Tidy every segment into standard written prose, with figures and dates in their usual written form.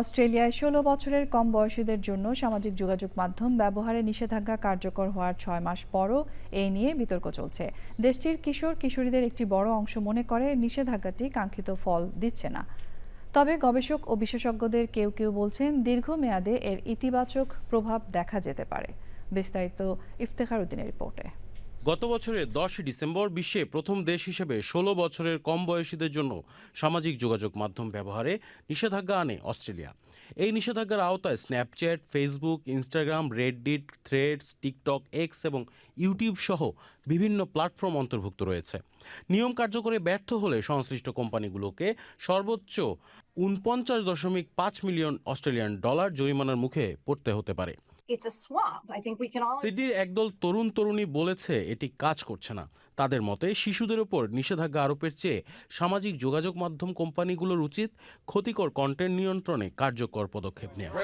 অস্ট্রেলিয়ায় ১৬ বছরের কম বয়সীদের জন্য সামাজিক যোগাযোগ মাধ্যম ব্যবহারে নিষেধাজ্ঞা কার্যকর হওয়ার ৬ মাস পরও এই নিয়ে বিতর্ক চলছে। দেশটির কিশোর কিশোরীদের একটি বড় অংশ মনে করে নিষেধাজ্ঞাটি কাঙ্ক্ষিত ফল দিচ্ছে না। তবে গবেষক ও বিশেষজ্ঞদের কেউ কেউ বলছেন দীর্ঘমেয়াদে এর ইতিবাচক প্রভাব দেখা যেতে পারে। বিস্তারিত ইফতেখার উদ্দিনের রিপোর্টে। গত বছরের 10 ডিসেম্বর বিশ্বে প্রথম দেশ হিসেবে 16 বছরের কম বয়সীদের জন্য সামাজিক যোগাযোগ মাধ্যম ব্যবহারে নিষেধাজ্ঞা আনে অস্ট্রেলিয়া। এই নিষেধাজ্ঞার আওতায় Snapchat, Facebook, Instagram, Reddit, threads, TikTok, x এবং ইউটিউব সহ বিভিন্ন প্ল্যাটফর্ম অন্তর্ভুক্ত রয়েছে। নিয়ম কার্যকরে ব্যর্থ হলে সংশ্লিষ্ট কোম্পানিগুলোকে সর্বোচ্চ ৪৯.৫ মিলিয়ন অস্ট্রেলিয়ান ডলার জরিমানার মুখে পড়তে হতে পারে। সিডনির একদল তরুণ তরুণী বলেছে এটি কাজ করছে না। তাদের মতে শিশুদের উপর নিষেধাজ্ঞা আরোপের চেয়ে সামাজিক যোগাযোগ মাধ্যম কোম্পানিগুলোর উচিত ক্ষতিকর কন্টেন্ট নিয়ন্ত্রণে কার্যকর পদক্ষেপ নেওয়া।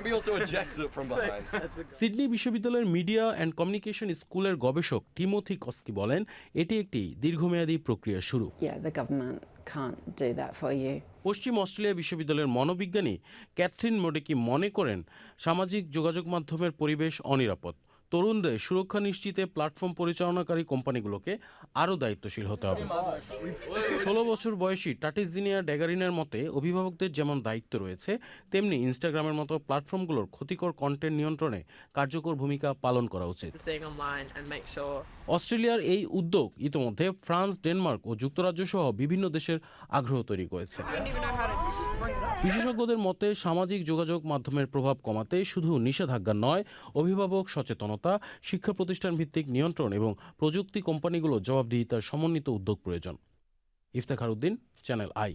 সিডনি বিশ্ববিদ্যালয়ের মিডিয়া অ্যান্ড কমিউনিকেশন স্কুলের গবেষক টিমোথি কস্কি বলেন এটি একটি দীর্ঘমেয়াদী প্রক্রিয়ার শুরু। পশ্চিম অস্ট্রেলিয়া বিশ্ববিদ্যালয়ের মনোবিজ্ঞানী ক্যাথরিন মোডেকি মনে করেন সামাজিক যোগাযোগ মাধ্যমের পরিবেশ অনিরাপদ। তরুণদের সুরক্ষা নিশ্চিতে প্ল্যাটফর্ম পরিচালনাকারী কোম্পানিগুলোকে আরও দায়িত্বশীল হতে হবে। 16 বছর বয়সী টাটিজিনিয়া ড্যাগারিনের মতে অভিভাবকদের যেমন দায়িত্ব রয়েছে তেমনি ইনস্টাগ্রামের মতো প্ল্যাটফর্মগুলোর ক্ষতিকর কন্টেন্ট নিয়ন্ত্রণে কার্যকর ভূমিকা পালন করা উচিত। অস্ট্রেলিয়ার এই উদ্যোগ ইতোমধ্যে ফ্রান্স, ডেনমার্ক ও যুক্তরাজ্য সহ বিভিন্ন দেশের আগ্রহ তৈরি করেছে। বিশেষজ্ঞদের মতে সামাজিক যোগাযোগ মাধ্যমের প্রভাব কমাতে শুধু নিষেধাজ্ঞা নয়, অভিভাবক সচেতনতা, শিক্ষা প্রতিষ্ঠান ভিত্তিক নিয়ন্ত্রণ এবং প্রযুক্তি কোম্পানিগুলো জবাবদিহিতার সমন্বিত উদ্যোগ প্রয়োজন। Iftekhar Uddin, channel I.